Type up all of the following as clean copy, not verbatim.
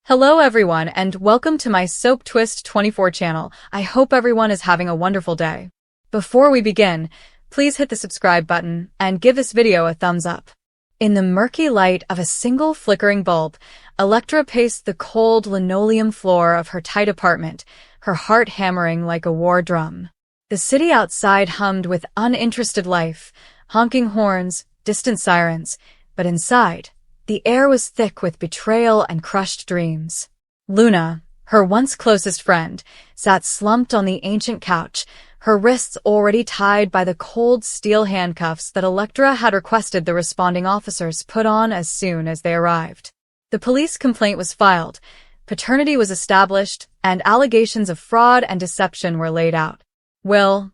Hello everyone and welcome to my Soap Twist 24 channel. I hope everyone is having a wonderful day. Before we begin, please hit the subscribe button and give this video a thumbs up. In the murky light of a single flickering bulb, Electra paced the cold linoleum floor of her tight apartment, her heart hammering like a war drum. The city outside hummed with uninterested life, honking horns, distant sirens, but inside, the air was thick with betrayal and crushed dreams. Luna, her once closest friend, sat slumped on the ancient couch, her wrists already tied by the cold steel handcuffs that Electra had requested the responding officers put on as soon as they arrived. The police complaint was filed, paternity was established, and allegations of fraud and deception were laid out. Will,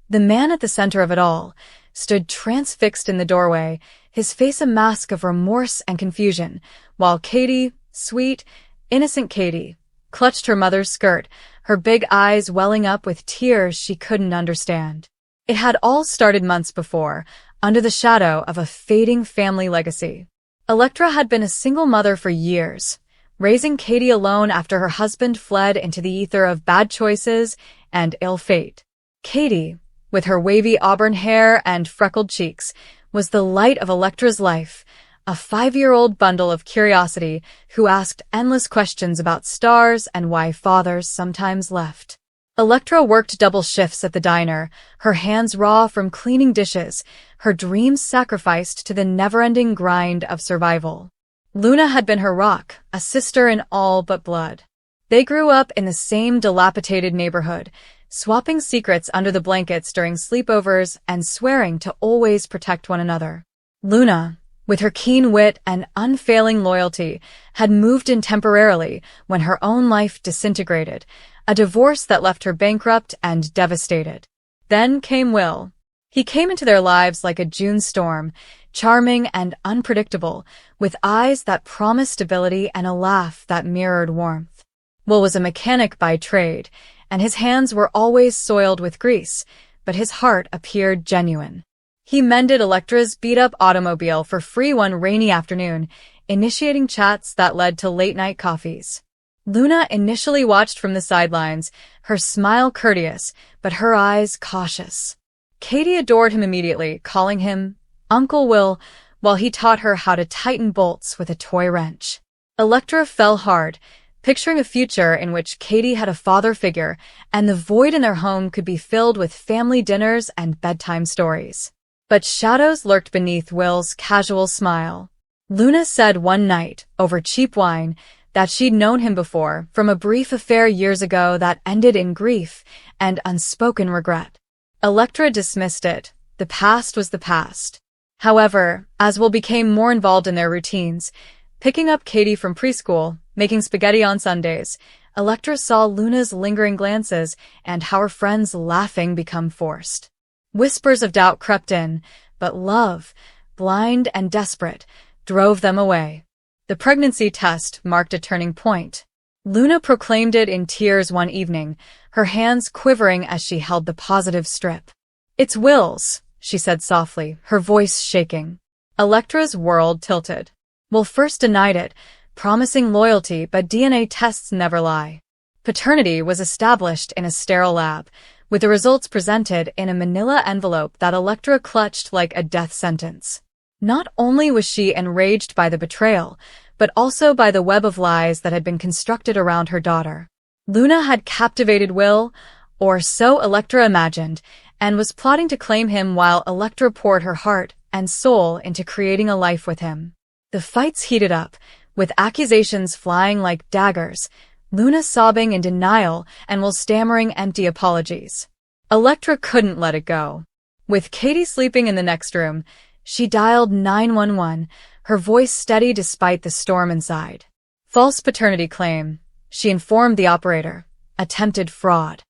the man at the center of it all, stood transfixed in the doorway, his face a mask of remorse and confusion, while Katie, sweet, innocent Katie, clutched her mother's skirt, her big eyes welling up with tears she couldn't understand. It had all started months before, under the shadow of a fading family legacy. Electra had been a single mother for years, raising Katie alone after her husband fled into the ether of bad choices and ill fate. Katie, with her wavy auburn hair and freckled cheeks, was the light of Electra's life, a 5-year-old bundle of curiosity who asked endless questions about stars and why fathers sometimes left. Electra worked double shifts at the diner, her hands raw from cleaning dishes, her dreams sacrificed to the never-ending grind of survival. Luna had been her rock, a sister in all but blood. They grew up in the same dilapidated neighborhood, swapping secrets under the blankets during sleepovers and swearing to always protect one another. Luna, with her keen wit and unfailing loyalty, had moved in temporarily when her own life disintegrated, a divorce that left her bankrupt and devastated. Then came Will. He came into their lives like a June storm, charming and unpredictable, with eyes that promised stability and a laugh that mirrored warmth. Will was a mechanic by trade, and his hands were always soiled with grease, but his heart appeared genuine. He mended Electra's beat-up automobile for free one rainy afternoon, initiating chats that led to late-night coffees. Luna initially watched from the sidelines, her smile courteous, but her eyes cautious. Katie adored him immediately, calling him Uncle Will, while he taught her how to tighten bolts with a toy wrench. Electra fell hard, picturing a future in which Katie had a father figure, and the void in their home could be filled with family dinners and bedtime stories. But shadows lurked beneath Will's casual smile. Luna said one night, over cheap wine, that she'd known him before, from a brief affair years ago that ended in grief and unspoken regret. Electra dismissed it. The past was the past. However, as Will became more involved in their routines, picking up Katie from preschool, making spaghetti on Sundays, Electra saw Luna's lingering glances and how her friends' laughing become forced. Whispers of doubt crept in, but love, blind and desperate, drove them away. The pregnancy test marked a turning point. Luna proclaimed it in tears one evening, her hands quivering as she held the positive strip. "It's Will's," she said softly, her voice shaking. Electra's world tilted. Will first denied it, promising loyalty, but DNA tests never lie. Paternity was established in a sterile lab, with the results presented in a manila envelope that Electra clutched like a death sentence. Not only was she enraged by the betrayal, but also by the web of lies that had been constructed around her daughter. Luna had captivated Will, or so Electra imagined, and was plotting to claim him while Electra poured her heart and soul into creating a life with him. The fights heated up, with accusations flying like daggers, Luna sobbing in denial and Will stammering empty apologies. Electra couldn't let it go. With Katie sleeping in the next room, she dialed 911, her voice steady despite the storm inside. False paternity claim, she informed the operator. Attempted fraud.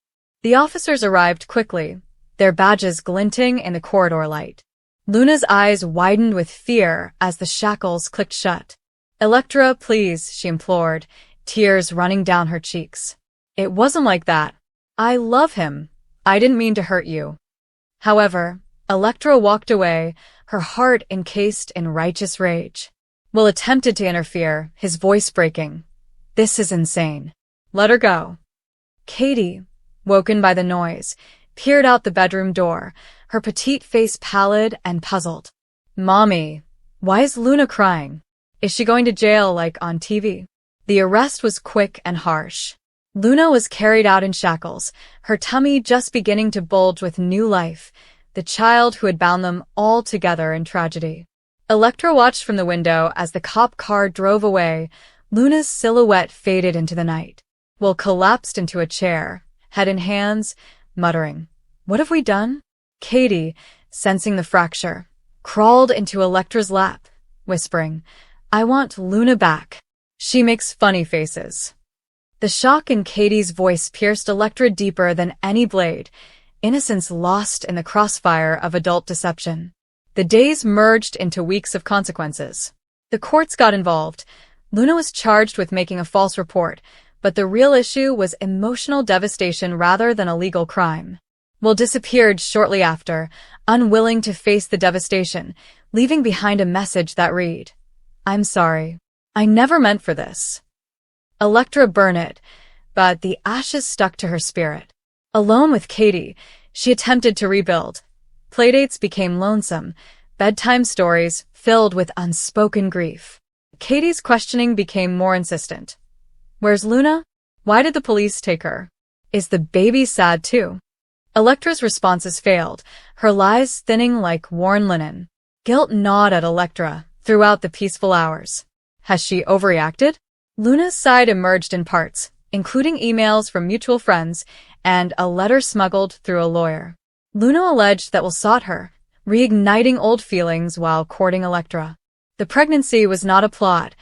The officers arrived quickly, their badges glinting in the corridor light. Luna's eyes widened with fear as the shackles clicked shut. "Electra, please," she implored, tears running down her cheeks. "It wasn't like that. I love him. I didn't mean to hurt you." However, Electra walked away, her heart encased in righteous rage. Will attempted to interfere, his voice breaking. This is insane. Let her go. Katie, woken by the noise, peered out the bedroom door, her petite face pallid and puzzled. Mommy, why is Luna crying? Is she going to jail like on TV? The arrest was quick and harsh. Luna was carried out in shackles, her tummy just beginning to bulge with new life, the child who had bound them all together in tragedy. Electra watched from the window as the cop car drove away. Luna's silhouette faded into the night. Will collapsed into a chair, head in hands, muttering, "What have we done?" Katie, sensing the fracture, crawled into Electra's lap, whispering, "I want Luna back. She makes funny faces." The shock in Katie's voice pierced Electra deeper than any blade, innocence lost in the crossfire of adult deception. The days merged into weeks of consequences. The courts got involved. Luna was charged with making a false report, but the real issue was emotional devastation rather than a legal crime. Will disappeared shortly after, unwilling to face the devastation, leaving behind a message that read, "I'm sorry. I never meant for this." Electra burned it, but the ashes stuck to her spirit. Alone with Katie, she attempted to rebuild. Playdates became lonesome, bedtime stories filled with unspoken grief. Katie's questioning became more insistent. Where's Luna? Why did the police take her? Is the baby sad too? Electra's responses failed, her lies thinning like worn linen. Guilt gnawed at Electra throughout the peaceful hours. Has she overreacted? Luna's side emerged in parts, including emails from mutual friends and a letter smuggled through a lawyer. Luna alleged that Will sought her, reigniting old feelings while courting Electra. The pregnancy was not a plot.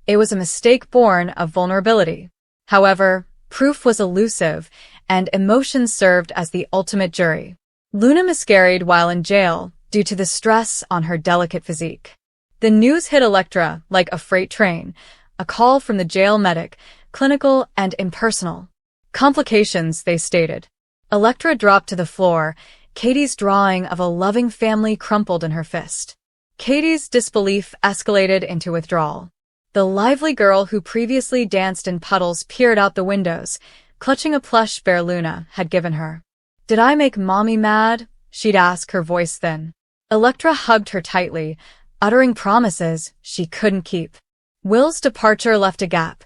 It was a mistake born of vulnerability. However, proof was elusive, and emotions served as the ultimate jury. Luna miscarried while in jail due to the stress on her delicate physique. The news hit Electra like a freight train, a call from the jail medic, clinical and impersonal. Complications, they stated. Electra dropped to the floor, Katie's drawing of a loving family crumpled in her fist. Katie's disbelief escalated into withdrawal. The lively girl who previously danced in puddles peered out the windows, clutching a plush bear Luna had given her. "Did I make Mommy mad?" she'd ask, her voice thin. Electra hugged her tightly, uttering promises she couldn't keep. Will's departure left a gap.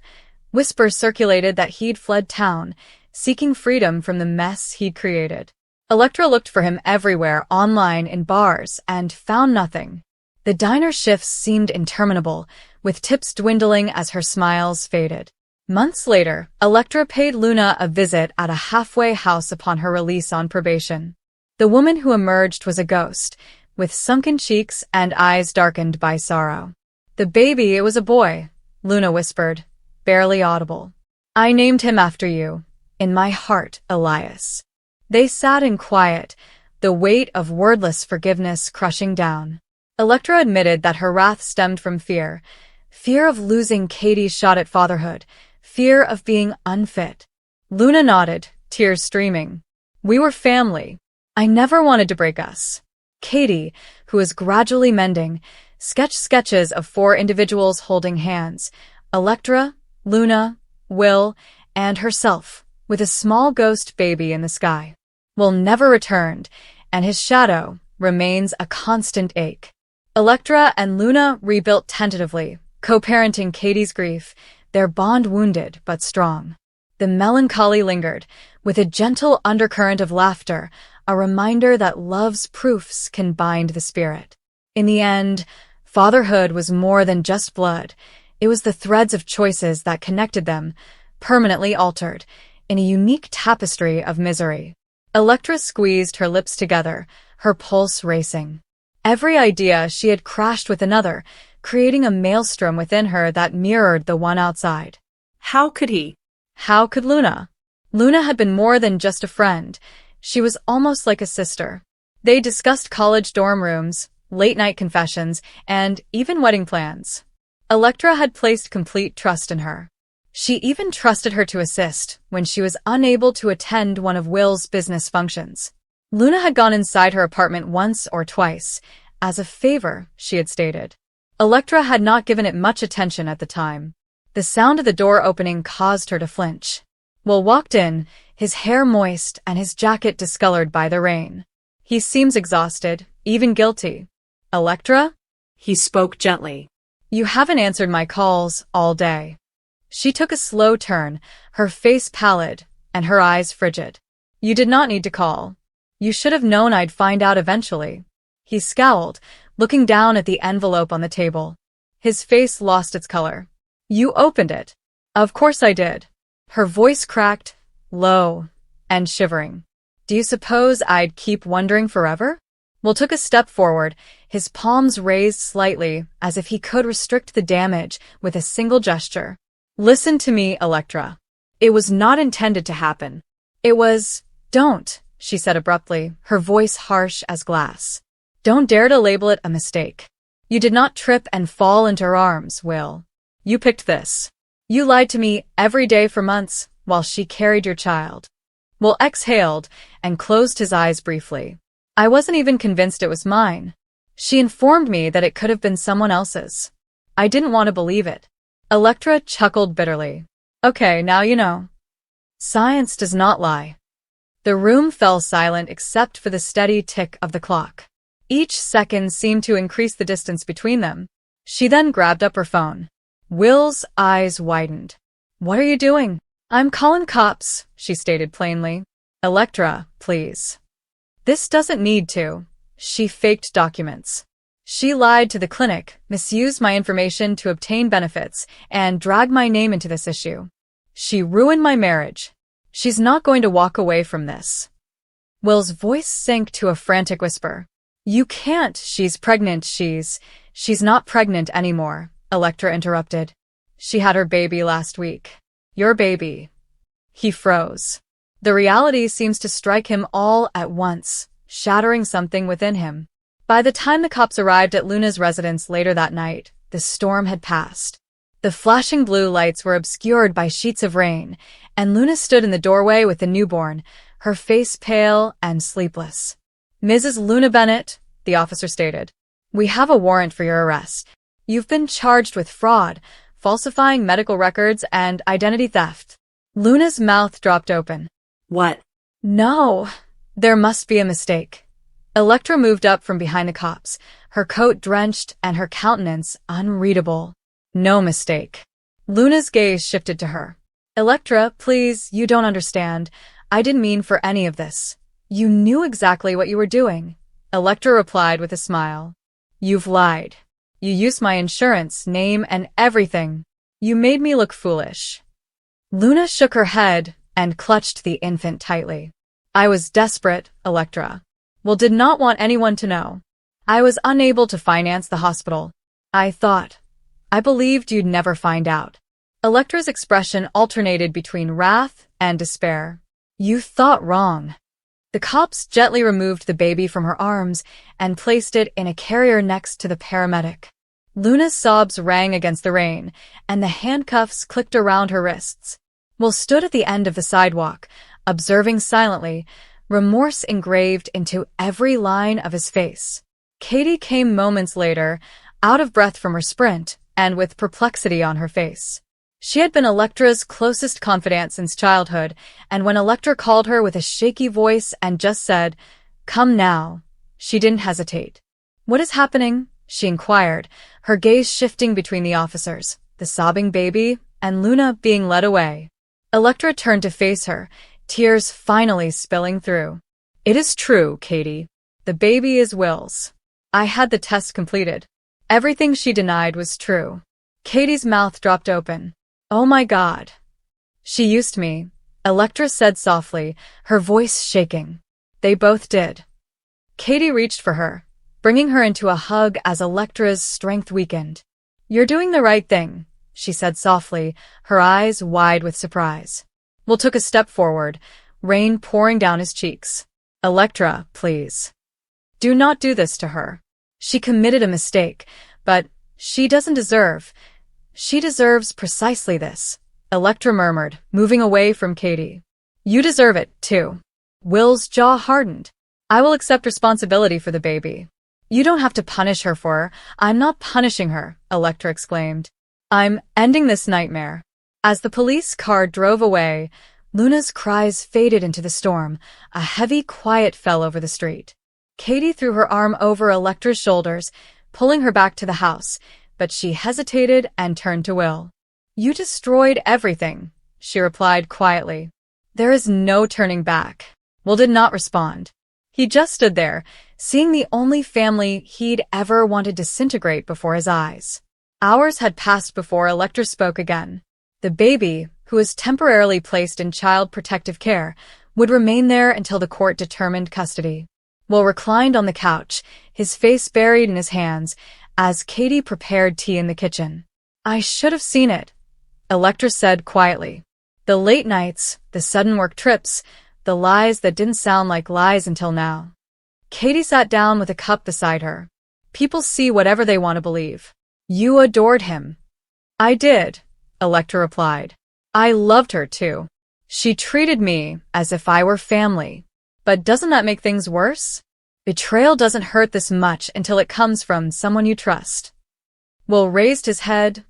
Whispers circulated that he'd fled town, seeking freedom from the mess he'd created. Electra looked for him everywhere, online, in bars, and found nothing. The diner shifts seemed interminable, with tips dwindling as her smiles faded. Months later, Electra paid Luna a visit at a halfway house upon her release on probation. The woman who emerged was a ghost, with sunken cheeks and eyes darkened by sorrow. "The baby, it was a boy," Luna whispered, barely audible. "I named him after you. In my heart, Elias." They sat in quiet, the weight of wordless forgiveness crushing down. Electra admitted that her wrath stemmed from fear. Fear of losing Katie's shot at fatherhood. Fear of being unfit. Luna nodded, tears streaming. "We were family. I never wanted to break us." Katie, who was gradually mending, sketched sketches of 4 individuals holding hands. Electra, Luna, Will, and herself, with a small ghost baby in the sky. Will never returned, and his shadow remains a constant ache. Electra and Luna rebuilt tentatively, co-parenting Katie's grief, their bond wounded but strong. The melancholy lingered, with a gentle undercurrent of laughter, a reminder that love's proofs can bind the spirit. In the end, fatherhood was more than just blood. It was the threads of choices that connected them, permanently altered, in a unique tapestry of misery. Electra squeezed her lips together, her pulse racing. Every idea she had crashed with another, creating a maelstrom within her that mirrored the one outside. How could he? How could Luna? Luna had been more than just a friend. She was almost like a sister. They discussed college dorm rooms, late-night confessions, and even wedding plans. Electra had placed complete trust in her. She even trusted her to assist when she was unable to attend one of Will's business functions. Luna had gone inside her apartment once or twice, as a favor, she had stated. Electra had not given it much attention at the time. The sound of the door opening caused her to flinch. Will walked in, his hair moist and his jacket discolored by the rain. He seems exhausted, even guilty. Electra? He spoke gently. You haven't answered my calls all day. She took a slow turn, her face pallid and her eyes frigid. You did not need to call. You should have known I'd find out eventually. He scowled, looking down at the envelope on the table. His face lost its color. You opened it. Of course I did. Her voice cracked, low and shivering. Do you suppose I'd keep wondering forever? Will took a step forward, his palms raised slightly as if he could restrict the damage with a single gesture. Listen to me, Electra. It was not intended to happen. It was, don't, she said abruptly, her voice harsh as glass. Don't dare to label it a mistake. You did not trip and fall into her arms, Will. You picked this. You lied to me every day for months while she carried your child. Will exhaled and closed his eyes briefly. I wasn't even convinced it was mine. She informed me that it could have been someone else's. I didn't want to believe it. Electra chuckled bitterly. Okay, now you know. Science does not lie. The room fell silent except for the steady tick of the clock. Each second seemed to increase the distance between them. She then grabbed up her phone. Will's eyes widened. What are you doing? I'm calling cops, she stated plainly. Electra, please. This doesn't need to. She faked documents. She lied to the clinic, misused my information to obtain benefits, and dragged my name into this issue. She ruined my marriage. She's not going to walk away from this. Will's voice sank to a frantic whisper. You can't. She's pregnant. She's not pregnant anymore, Electra interrupted. She had her baby last week. Your baby. He froze. The reality seems to strike him all at once, shattering something within him. By the time the cops arrived at Luna's residence later that night, the storm had passed. The flashing blue lights were obscured by sheets of rain, and Luna stood in the doorway with the newborn, her face pale and sleepless. Mrs. Luna Bennett, the officer stated, we have a warrant for your arrest. You've been charged with fraud, falsifying medical records, and identity theft. Luna's mouth dropped open. What? No, there must be a mistake. Electra moved up from behind the cops, her coat drenched and her countenance unreadable. No mistake. Luna's gaze shifted to her. Electra, please, you don't understand. I didn't mean for any of this. You knew exactly what you were doing. Electra replied with a smile. You've lied. You used my insurance, name, and everything. You made me look foolish. Luna shook her head and clutched the infant tightly. I was desperate, Electra. Will did not want anyone to know. I was unable to finance the hospital. I believed you'd never find out. Electra's expression alternated between wrath and despair. You thought wrong. The cops gently removed the baby from her arms and placed it in a carrier next to the paramedic. Luna's sobs rang against the rain, and the handcuffs clicked around her wrists. Will stood at the end of the sidewalk, observing silently, remorse engraved into every line of his face. Katie came moments later, out of breath from her sprint, and with perplexity on her face. She had been Electra's closest confidant since childhood, and when Electra called her with a shaky voice and just said, "Come now," she didn't hesitate. What is happening? She inquired, her gaze shifting between the officers, the sobbing baby, and Luna being led away. Electra turned to face her, tears finally spilling through. It is true, Katie. The baby is Will's. I had the test completed. Everything she denied was true. Katie's mouth dropped open. Oh my God. She used me, Electra said softly, her voice shaking. They both did. Katie reached for her, bringing her into a hug as Electra's strength weakened. You're doing the right thing, she said softly, her eyes wide with surprise. Will took a step forward, rain pouring down his cheeks. Electra, please. Do not do this to her. She committed a mistake, but she deserves precisely this, Electra murmured, moving away from Katie. You deserve it, too. Will's jaw hardened. I will accept responsibility for the baby. You don't have to punish her for her. I'm not punishing her, Electra exclaimed. I'm ending this nightmare. As the police car drove away, Luna's cries faded into the storm. A heavy quiet fell over the street. Katie threw her arm over Electra's shoulders, pulling her back to the house, but she hesitated and turned to Will. You destroyed everything, she replied quietly. There is no turning back. Will did not respond. He just stood there, seeing the only family he'd ever wanted disintegrate before his eyes. Hours had passed before Electra spoke again. The baby, who was temporarily placed in child protective care, would remain there until the court determined custody. Will reclined on the couch, his face buried in his hands, as Katie prepared tea in the kitchen. I should have seen it, Electra said quietly. The late nights, the sudden work trips, the lies that didn't sound like lies until now. Katie sat down with a cup beside her. People see whatever they want to believe. You adored him. I did, Electra replied. I loved her too. She treated me as if I were family. But doesn't that make things worse? Betrayal doesn't hurt this much until it comes from someone you trust. Will raised his head,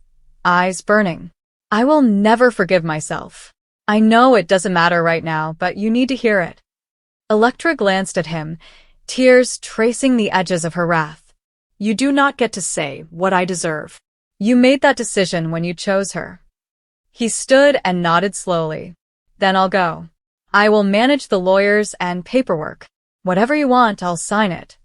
eyes burning. I will never forgive myself. I know it doesn't matter right now, but you need to hear it. Electra glanced at him, tears tracing the edges of her wrath. You do not get to say what I deserve. You made that decision when you chose her. He stood and nodded slowly. Then I'll go. I will manage the lawyers and paperwork. Whatever you want, I'll sign it.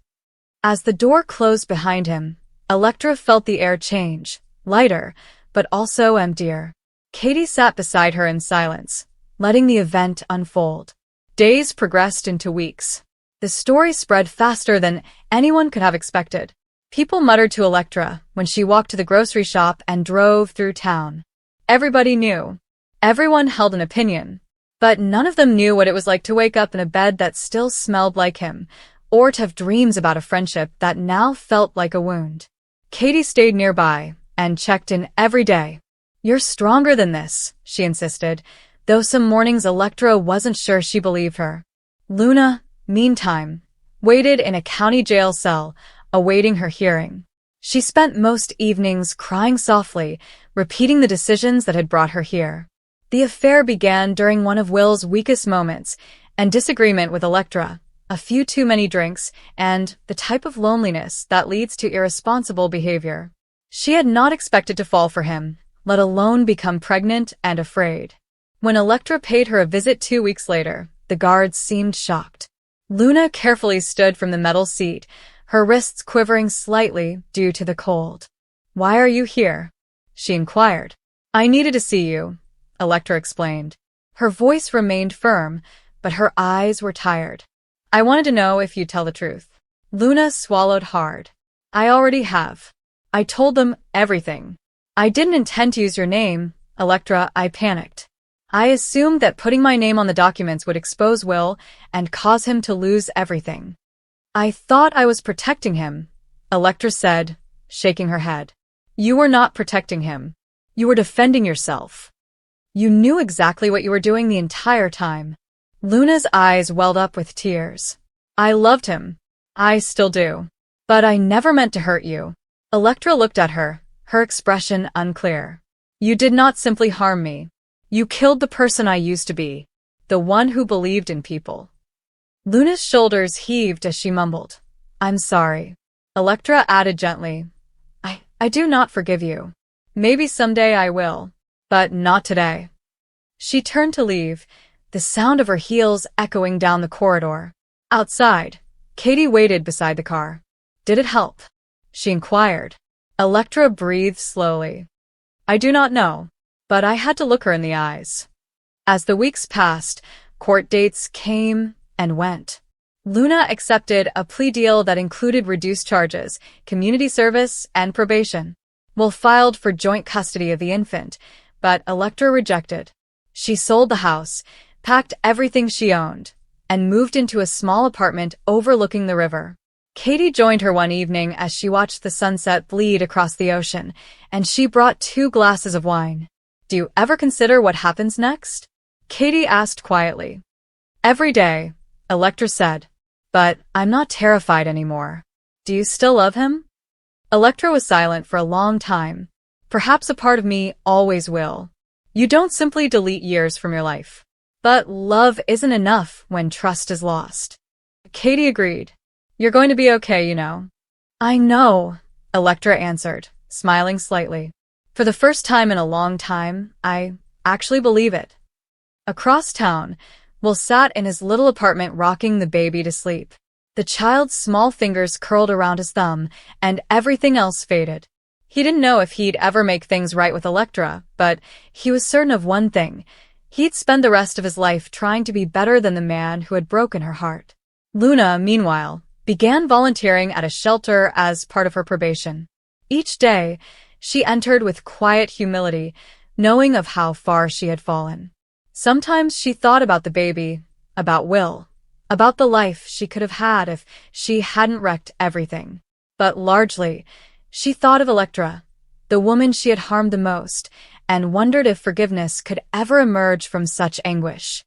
As the door closed behind him, Electra felt the air change, lighter, but also emptier. Katie sat beside her in silence, letting the event unfold. Days progressed into weeks. The story spread faster than anyone could have expected. People muttered to Electra when she walked to the grocery shop and drove through town. Everybody knew. Everyone held an opinion. But none of them knew what it was like to wake up in a bed that still smelled like him, or to have dreams about a friendship that now felt like a wound. Katie stayed nearby and checked in every day. You're stronger than this, she insisted, though some mornings Electra wasn't sure she believed her. Luna, meantime, waited in a county jail cell, awaiting her hearing. She spent most evenings crying softly, repeating the decisions that had brought her here. The affair began during one of Will's weakest moments, and disagreement with Electra, a few too many drinks, and the type of loneliness that leads to irresponsible behavior. She had not expected to fall for him, let alone become pregnant and afraid. When Electra paid her a visit 2 weeks later, the guards seemed shocked. Luna carefully stood from the metal seat, her wrists quivering slightly due to the cold. Why are you here? She inquired. I needed to see you, Electra explained. Her voice remained firm, but her eyes were tired. I wanted to know if you'd tell the truth. Luna swallowed hard. I already have. I told them everything. I didn't intend to use your name, Electra, I panicked. I assumed that putting my name on the documents would expose Will and cause him to lose everything. I thought I was protecting him, Electra said, shaking her head. You were not protecting him. You were defending yourself. You knew exactly what you were doing the entire time. Luna's eyes welled up with tears. I loved him. I still do. But I never meant to hurt you. Electra looked at her, her expression unclear. You did not simply harm me. You killed the person I used to be, the one who believed in people. Luna's shoulders heaved as she mumbled. I'm sorry. Electra added gently. I do not forgive you. Maybe someday I will, but not today. She turned to leave, the sound of her heels echoing down the corridor. Outside, Katie waited beside the car. Did it help? She inquired. Electra breathed slowly. I do not know, but I had to look her in the eyes. As the weeks passed, court dates came and went. Luna accepted a plea deal that included reduced charges, community service, and probation. Will filed for joint custody of the infant, but Electra rejected. She sold the house, packed everything she owned, and moved into a small apartment overlooking the river. Katie joined her one evening as she watched the sunset bleed across the ocean, and she brought 2 glasses of wine. Do you ever consider what happens next? Katie asked quietly. Every day, Electra said. But I'm not terrified anymore. Do you still love him? Electra was silent for a long time. Perhaps a part of me always will. You don't simply delete years from your life. But love isn't enough when trust is lost. Katie agreed. You're going to be okay, you know. I know, Electra answered, smiling slightly. For the first time in a long time, I actually believe it. Across town, Will sat in his little apartment rocking the baby to sleep. The child's small fingers curled around his thumb, and everything else faded. He didn't know if he'd ever make things right with Electra, but he was certain of one thing. He'd spend the rest of his life trying to be better than the man who had broken her heart. Luna, meanwhile, began volunteering at a shelter as part of her probation. Each day, she entered with quiet humility, knowing of how far she had fallen. Sometimes she thought about the baby, about Will, about the life she could have had if she hadn't wrecked everything. But largely, she thought of Electra, the woman she had harmed the most, and wondered if forgiveness could ever emerge from such anguish.